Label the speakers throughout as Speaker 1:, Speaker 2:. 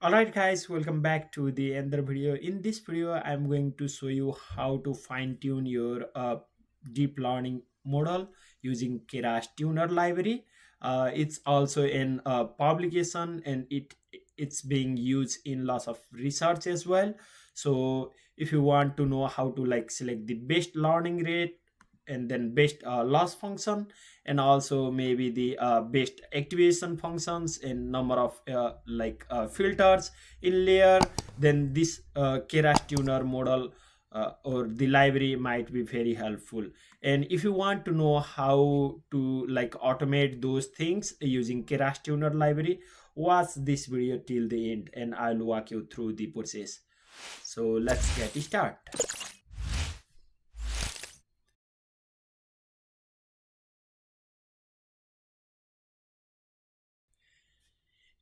Speaker 1: Alright guys, welcome back to the another video. In this video, I'm going to show you how to fine tune your deep learning model using Keras tuner library. It's also in publication and it's being used in lots of research as well. So if you want to know how to select the best learning rate and then best loss function, and also maybe the best activation functions and number of filters in layer, then this Keras tuner model or the library might be very helpful. And if you want to know how to automate those things using Keras tuner library, watch this video till the end and I'll walk you through the process. So let's get started.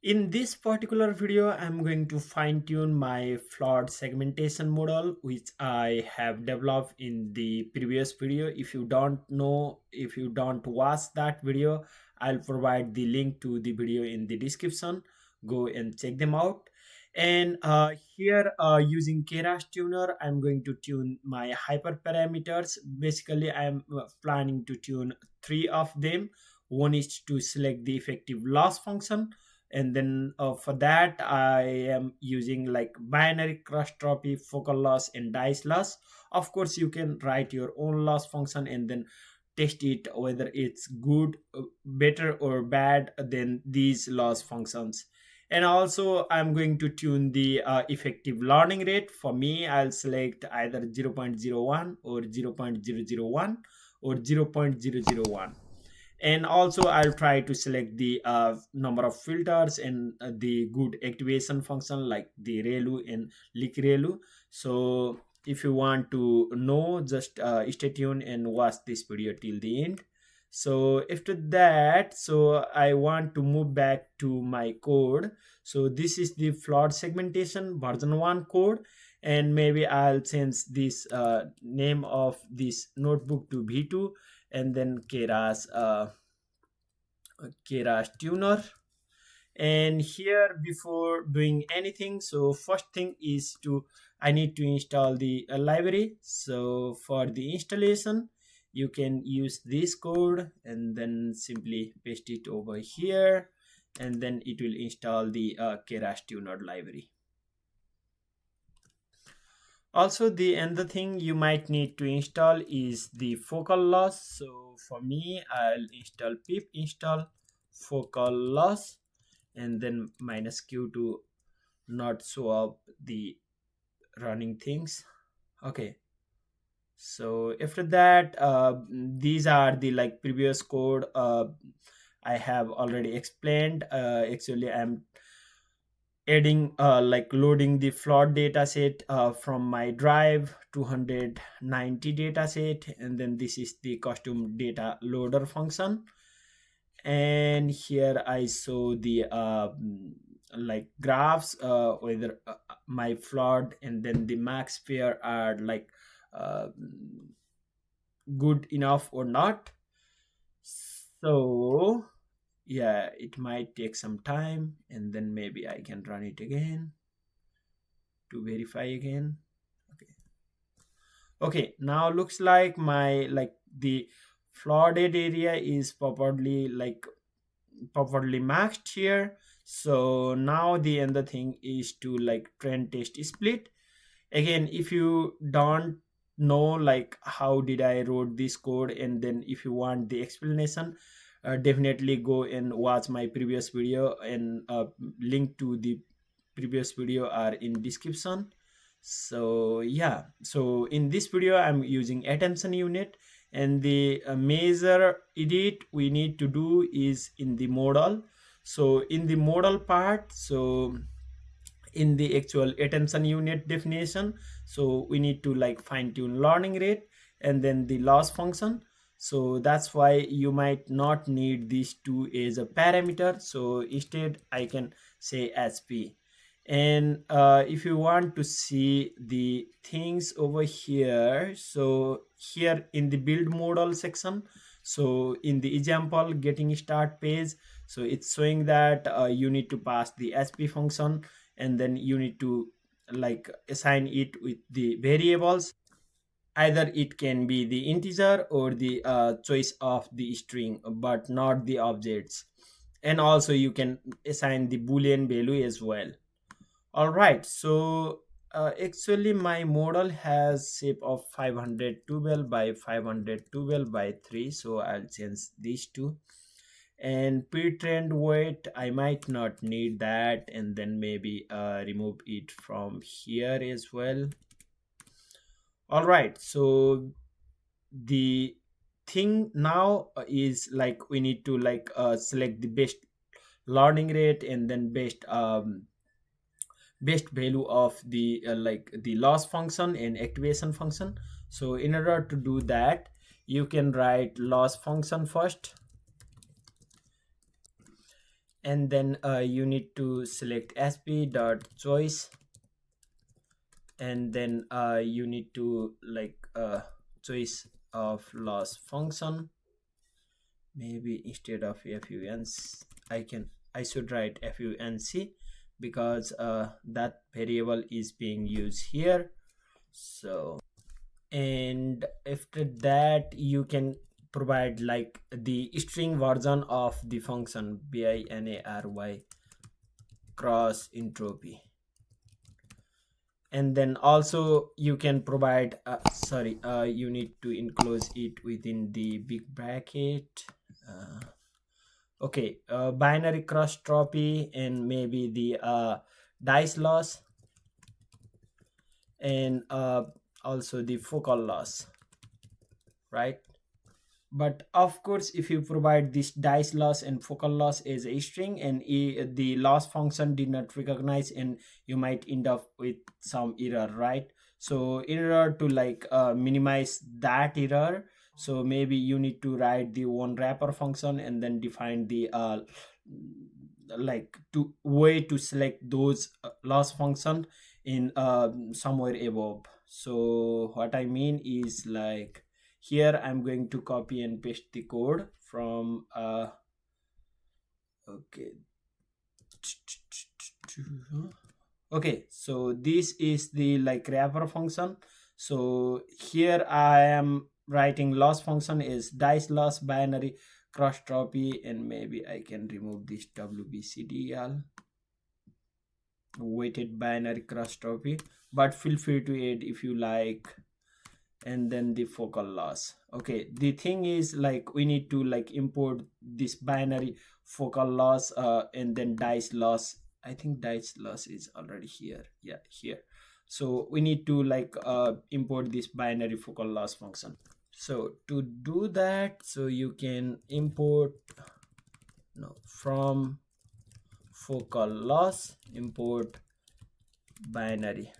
Speaker 1: In this particular video, I'm going to fine tune my flawed segmentation model, which I have developed in the previous video. If you don't know, if you don't watch that video, I'll provide the link to the video in the description. Go and check them out. And here using Keras tuner, I'm going to tune my hyperparameters. Basically, I'm planning to tune three of them. One is to select the effective loss function, and then for that I am using like binary cross trophy, focal loss and dice loss. Of course you can write your own loss function and then test it whether it's good, better or bad than these loss functions. And also I'm going to tune the effective learning rate. For me, I'll select either 0.01 or 0.001 or 0.001. And also I'll try to select the number of filters and the good activation function like the relu and leak relu. So if you want to know, just stay tuned and watch this video till the end. So after that, so I want to move back to my code. So this is the flawed segmentation version 1 code, and maybe I'll change this name of this notebook to v2, and then Keras tuner. And here, before doing anything, so first thing is to I need to install the library. So for the installation, you can use this code and then simply paste it over here, and then it will install the Keras tuner library. Also, the another thing you might need to install is the focal loss. So for me, I'll install pip install focal loss and then minus q to not show up the running things. Okay, so after that, these are the previous code I have already explained. Actually, I'm adding loading the float data set from my drive 290 data set, and then this is the custom data loader function. And here I show the graphs whether my float and then the max pair are uh, good enough or not. So yeah, it might take some time, and then maybe I can run it again to verify again. Okay, okay, now looks like my the flooded area is properly maxed here. So now the other thing is to trend test split. Again, if you don't know how did I wrote this code, and then if you want the explanation, definitely go and watch my previous video, and link to the previous video are in description. So yeah, so in this video I'm using attention unit, and the major edit we need to do is in the model. So in the model part, so in the actual attention unit definition, so we need to fine tune learning rate and then the loss function. So that's why you might not need these two as a parameter, so instead I can say as p. And if you want to see the things over here, so here in the build model section, so in the example getting start page, So it's showing that you need to pass the sp function, and then you need to like assign it with the variables. Either it can be the integer or the choice of the string, but not the objects. And also you can assign the boolean value as well. All right, so actually my model has shape of 512 by 512 by 3, so I'll change these two. And pre-trained weight, I might not need that, and then maybe remove it from here as well. All right, so the thing now is like we need to like select the best learning rate, and then best value of the like the loss function and activation function. So in order to do that, you can write loss function first, and then you need to select sp dot choice, and then you need to like choice of loss function. Maybe instead of func, I should write func, because that variable is being used here. So, and after that you can provide like the string version of the function binary cross entropy. And then also you can provide you need to enclose it within the big bracket. Okay, binary cross entropy, and maybe the dice loss, and also the focal loss, right? But of course, if you provide this dice loss and focal loss as a string, and the loss function did not recognize, and you might end up with some error, right? So in order to like minimize that error, so maybe you need to write the one wrapper function, and then define the like to way to select those loss function in somewhere above. So what I mean is like, here I'm going to copy and paste the code from okay okay, so this is the like wrapper function. So here I am writing loss function is dice loss binary cross entropy, and maybe I can remove this wbcdl weighted binary cross entropy, but feel free to add if you like. And then the focal loss. Okay, the thing is like we need to like import this binary focal loss, and then dice loss. I think dice loss is already here. Yeah, here. So we need to like import this binary focal loss function. So to do that, so you can import from focal loss, import binary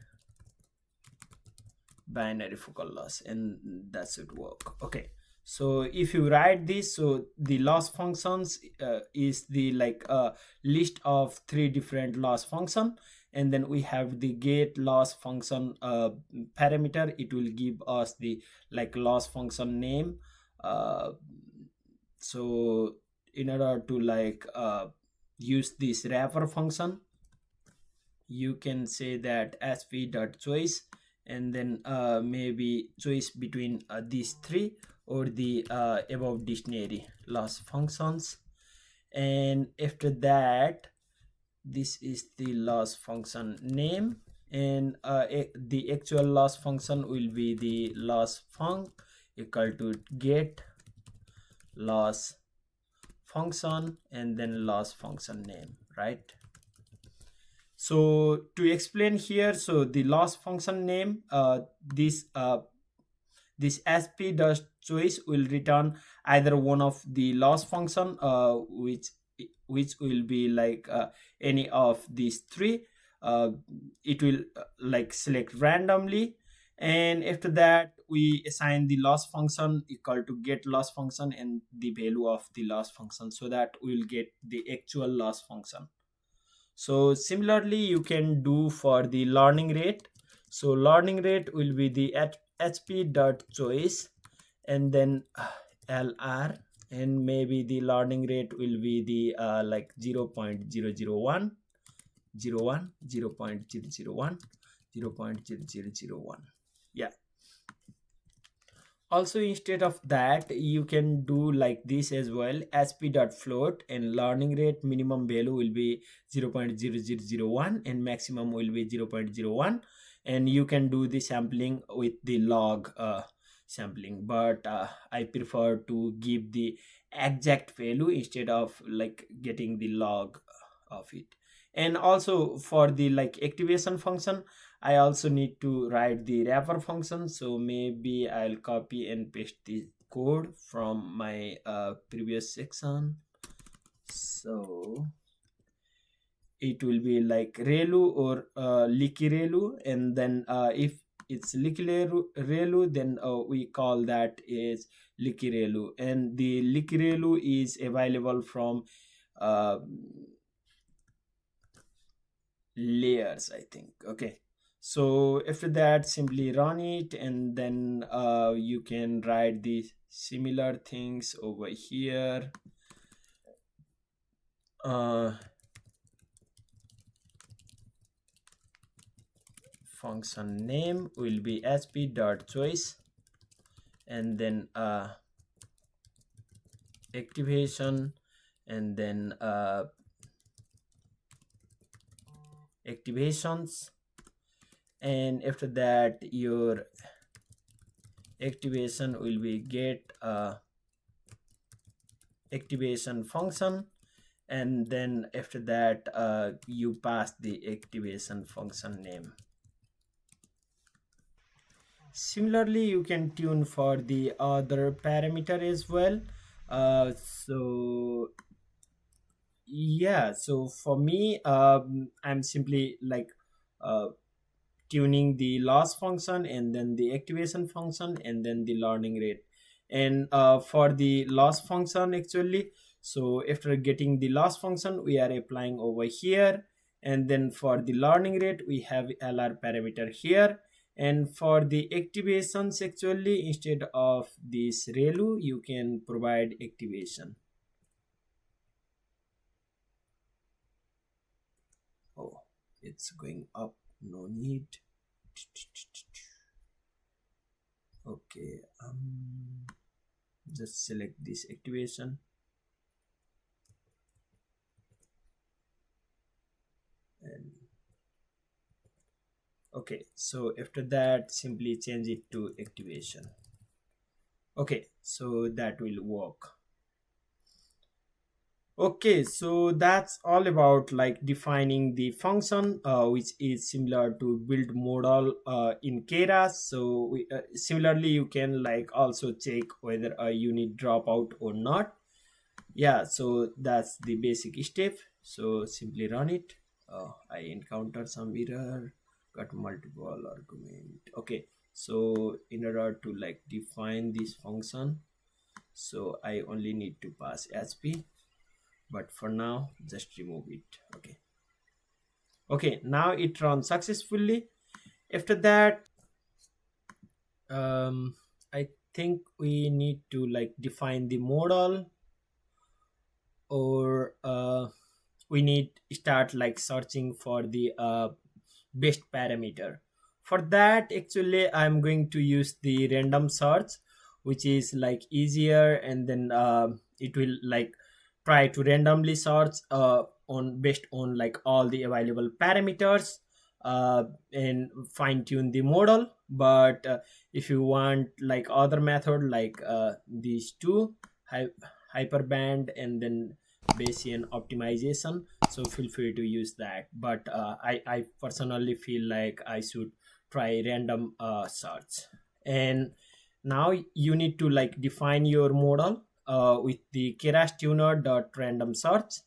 Speaker 1: focal loss, and that should work. Okay, so if you write this, so the loss functions is the like list of 3 different loss function, and then we have the get loss function parameter. It will give us the like loss function name. So in order to like use this wrapper function, you can say that sp.choice, and then maybe choice between these 3 or the above dictionary loss functions. And after that, this is the loss function name, and the actual loss function will be the loss func equal to get loss function, and then loss function name, right? So to explain here, so the loss function name, this sp dot choice will return either one of the loss function, which will be like any of these 3. It will like select randomly, and after that we assign the loss function equal to get loss function and the value of the loss function, so that we will get the actual loss function. So similarly you can do for the learning rate. So learning rate will be the hp dot choice, and then lr and maybe the learning rate will be the like 0.001, 0.001, 0.001, 0.0001. Yeah. Also, instead of that, you can do like this as well. sp.float and learning rate minimum value will be 0.0001 and maximum will be 0.01, and you can do the sampling with the log sampling, but I prefer to give the exact value instead of like getting the log of it. And also for the like activation function, I also need to write the wrapper function. So maybe I'll copy and paste the code from my previous section. So it will be like relu or leaky relu, and then if it's leaky relu, then we call that is leaky relu, and the leaky relu is available from uh, layers, I think. Okay, so after that simply run it, and then you can write the similar things over here. Function name will be sp.choice, and then activation, and then activations, and after that your activation will be get activation function, and then after that you pass the activation function name. Similarly, you can tune for the other parameter as well. So yeah, so for me, I'm simply like uh, tuning the loss function, and then the activation function, and then the learning rate. And for the loss function actually, so after getting the loss function, we are applying over here, and then for the learning rate we have lr parameter here, and for the activations actually, instead of this relu, you can provide activation. Oh, it's going up, no need. Okay, just select this activation, and okay, so after that simply change it to activation. Okay, so that will work. Okay, so that's all about like defining the function, which is similar to build model in Keras. So similarly, you can like also check whether a unit drop out or not. Yeah, so that's the basic step. So simply run it. I encounter some error, got multiple argument. Okay, so in order to like define this function, so I only need to pass sp, but for now just remove it. Okay, okay, now it runs successfully. After that, I think we need to like define the model, or we need start like searching for the best parameter. For that actually I'm going to use the random search, which is like easier, and then it will like try to randomly search on based on like all the available parameters, and fine tune the model. But if you want like other method like these two, hyperband and then Bayesian optimization, so feel free to use that. But I personally feel like I should try random search. And now you need to like define your model with the Keras tuner dot random search,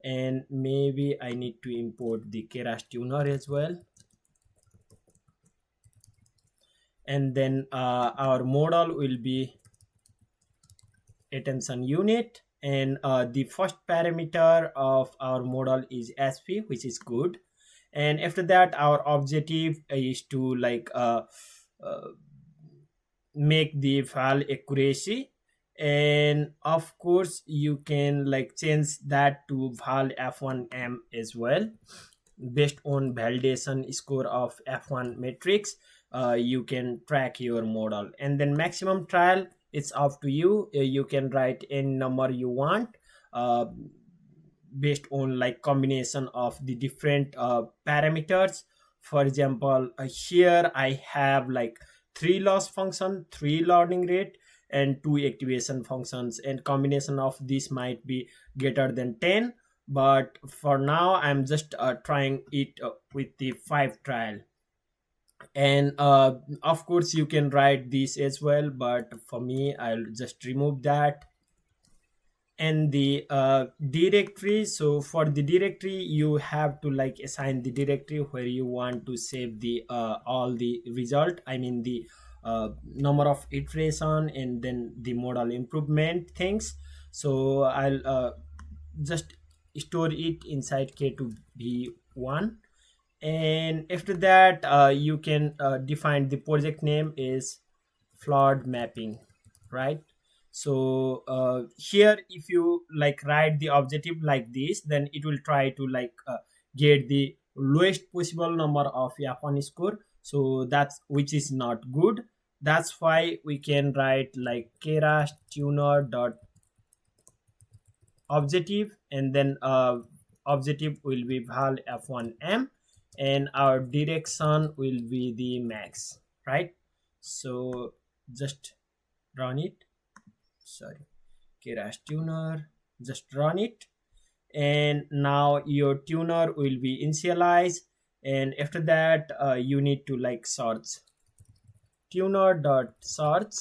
Speaker 1: and maybe I need to import the Keras tuner as well. And then our model will be attention unit, and the first parameter of our model is sp, which is good. And after that our objective is to like uh, make the file accuracy, And of course you can like change that to val f1m as well. Based on validation score of f1 matrix, you can track your model. And then maximum trial, it's up to you. You can write any number you want, uh, based on like combination of the different parameters. For example, here I have like three loss function, three learning rate, and two activation functions, and combination of this might be greater than 10. But for now I'm just trying it with the 5 trial. And of course you can write this as well, but for me I'll just remove that. And the directory, so for the directory you have to like assign the directory where you want to save the all the result, I mean the number of iteration and then the model improvement things. So I'll just store it inside k2b1. And after that you can define the project name is flood mapping, right? So here if you like write the objective like this, then it will try to like get the lowest possible number of F1 score, so that's which is not good. That's why we can write like Keras tuner dot objective, and then objective will be val f1m, and our direction will be the max, right? So just run it. Sorry, Keras tuner, just run it. And now your tuner will be initialized. And after that you need to like search tuner dot search,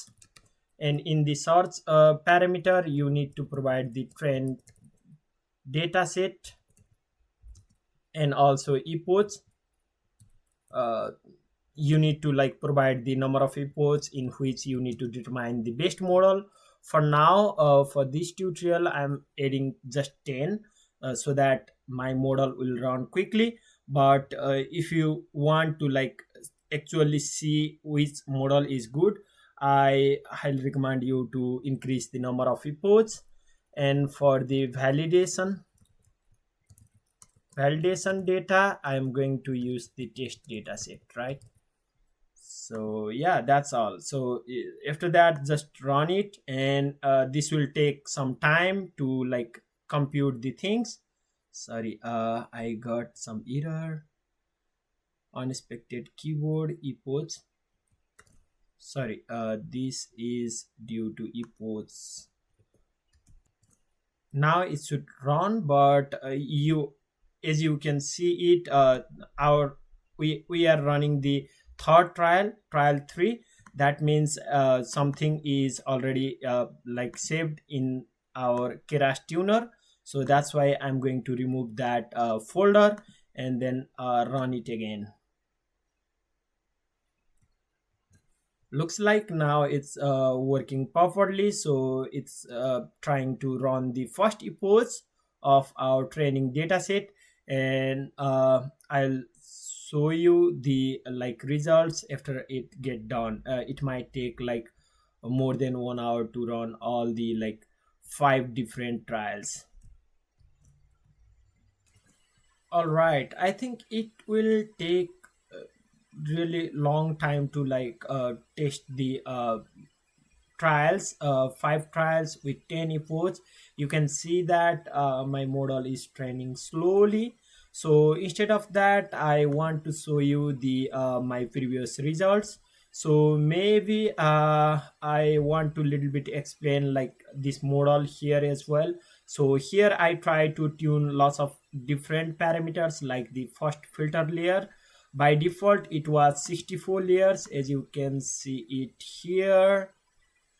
Speaker 1: and in the search parameter you need to provide the trend dataset and also epochs. uh, you need to like provide the number of epochs in which you need to determine the best model. For now for this tutorial I'm adding just 10, so that my model will run quickly. But if you want to like actually see which model is good, I highly recommend you to increase the number of epochs. And for the validation data, I'm going to use the test data set, right? So yeah, that's all. So after that just run it, and this will take some time to like compute the things. Sorry, I got some error, unexpected keyboard epochs. Sorry, this is due to epochs. Now it should run, but you as you can see it, our we are running the third trial 3. That means something is already like saved in our Keras tuner. So that's why I'm going to remove that folder and then run it again. Looks like now it's working perfectly. So it's trying to run the first epoch of our training dataset. And I'll show you the like results after it get done. It might take like more than 1 hour to run all the like 5 different trials. All right, I think it will take really long time to like test the trials, 5 trials with 10 efforts. You can see that my model is training slowly. So instead of that I want to show you the my previous results. So maybe I want to little bit explain like this model here as well. So here I try to tune lots of different parameters, like the first filter layer. By default it was 64 layers, as you can see it here.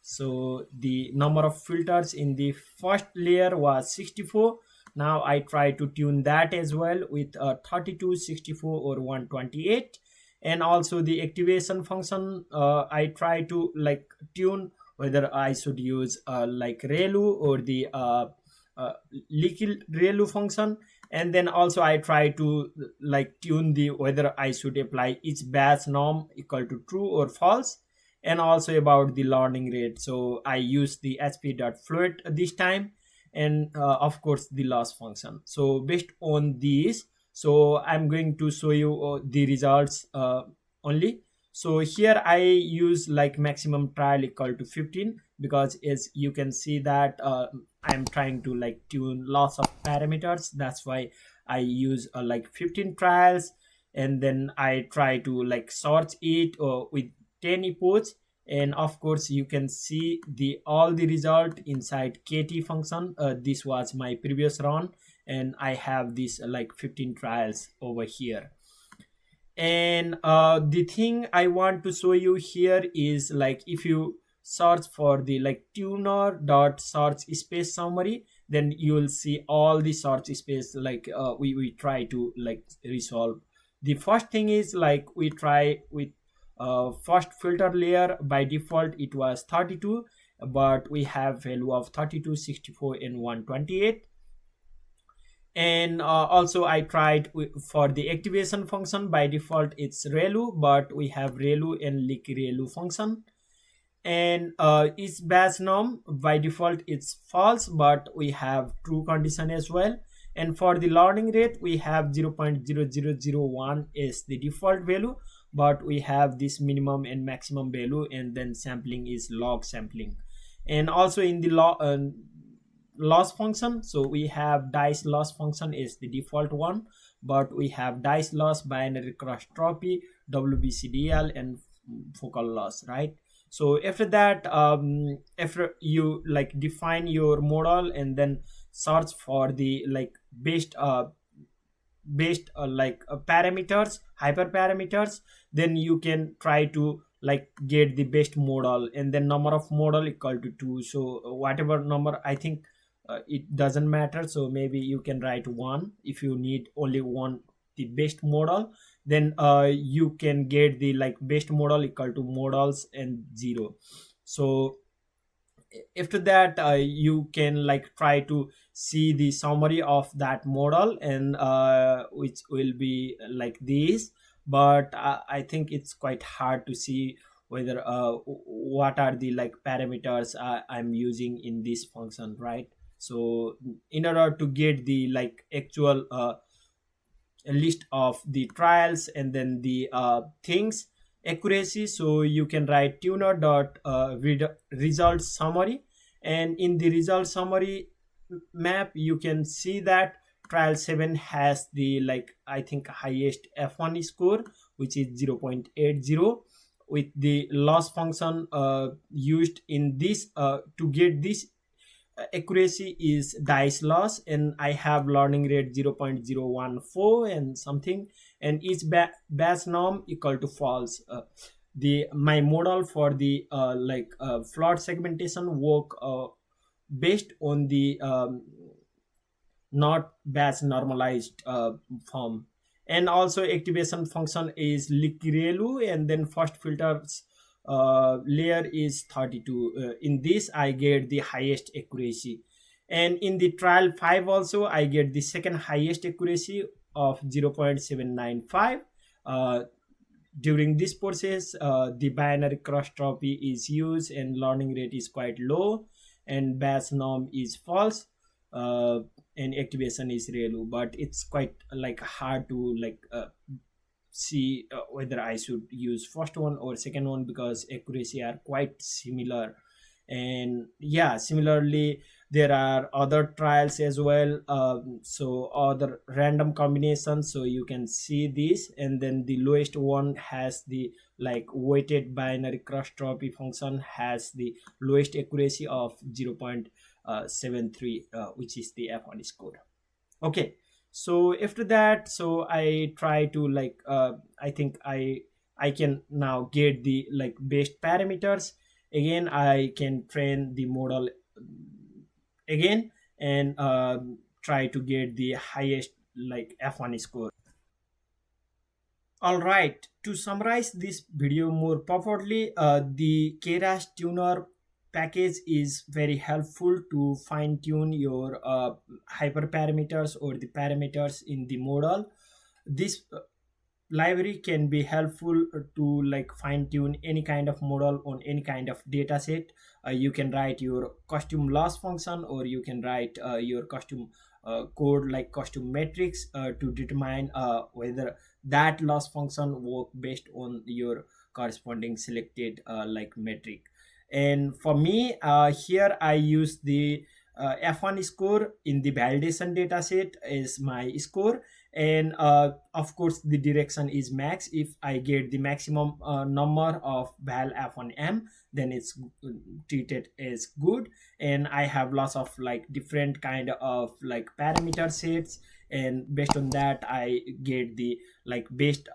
Speaker 1: So the number of filters in the first layer was 64. Now I try to tune that as well with 32, 64 or 128. And also the activation function, I try to like tune whether I should use like relu or the liquid relu function. And then also I try to like tune the whether I should apply each batch norm equal to true or false. and also about the learning rate. So I use the hp.float this time, and of course the loss function. So based on these, so I'm going to show you the results only. So here I use like maximum trial equal to 15, because as you can see that I'm trying to like tune lots of parameters. That's why I use like 15 trials, and then I try to like sort it with 10 inputs. And of course you can see the all the result inside kt function. This was my previous run, and I have this like 15 trials over here. And the thing I want to show you here is like if you search for the like tuner dot search space summary, then you will see all the search space like we try to like resolve. The first thing is like we try with first filter layer. By default it was 32, but we have value of 32, 64, and 128. And also I tried for the activation function. By default it's relu, but we have relu and lick relu function. And its batch norm, by default it's false, but we have true condition as well. And for the learning rate we have 0.0001 is the default value, but we have this minimum and maximum value, and then sampling is log sampling. And also in the loss function, so we have dice loss function is the default one, but we have dice loss, binary cross trophy, wbcdl, and focal loss, right? So after that, after you like define your model and then search for the like based like parameters, hyperparameters, then you can try to like get the best model, and then number of model equal to 2. So whatever number, I think it doesn't matter. So maybe you can write 1 if you need only one the best model. Then you can get the like best model equal to models and 0. So after that you can like try to see the summary of that model, and which will be like this. But I think it's quite hard to see whether what are the like parameters I'm using in this function, right? So in order to get the like actual a list of the trials and then the things accuracy, so you can write tuner dot result summary. And in the result summary map you can see that trial 7 has the like I think highest f1 score, which is 0.80, with the loss function used in this to get this accuracy is dice loss. And I have learning rate 0.014 and something, and each batch norm equal to false. The my model for the flood segmentation work based on the not batch normalized form. And also activation function is likrelu, and then first filters layer is 32. In this I get the highest accuracy. And in the trial 5 also I get the second highest accuracy of 0.795. During this process the binary cross trophy is used, and learning rate is quite low, and batch norm is false, uh, and activation is relu. But it's quite like hard to like see whether I should use first one or second one, because accuracy are quite similar. And yeah, similarly there are other trials as well, so other random combinations. So you can see this, and then the lowest one has the like weighted binary cross trophy function has the lowest accuracy of 0.73, which is the f1 score. Okay, so after that, so I try to like I think I can now get the like best parameters. Again I can train the model again, and try to get the highest like f1 score. All right, to summarize this video more properly, the Keras tuner package is very helpful to fine tune your hyperparameters or the parameters in the model. This library can be helpful to like fine tune any kind of model on any kind of data set. You can write your custom loss function, or you can write your custom code like custom metrics to determine whether that loss function work based on your corresponding selected like metric. And for me, here I use the f1 score in the validation data set is my score. And of course the direction is max. If I get the maximum number of val f1m, then it's treated as good. And I have lots of like different kind of like parameter sets, and based on that I get the like best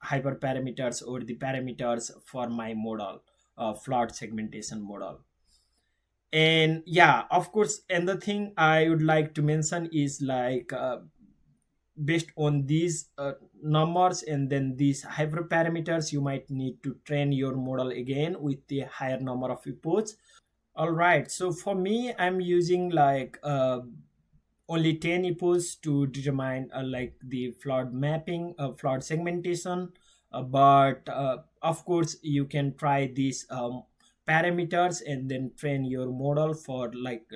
Speaker 1: hyperparameters or the parameters for my model, flood segmentation model. And yeah, of course, another thing I would like to mention is like based on these numbers and then these hyperparameters, you might need to train your model again with the higher number of inputs. All right, so for me I'm using like only 10 inputs to determine like the flood mapping, flood segmentation. But of course you can try these parameters and then train your model for like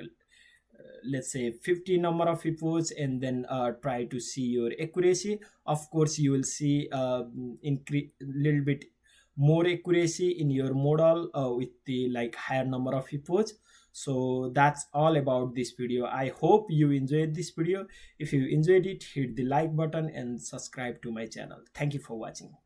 Speaker 1: let's say 50 number of inputs, and then try to see your accuracy. Of course you will see increase little bit more accuracy in your model with the like higher number of inputs. So that's all about this video. I hope you enjoyed this video. If you enjoyed it, hit the like button and subscribe to my channel. Thank you for watching.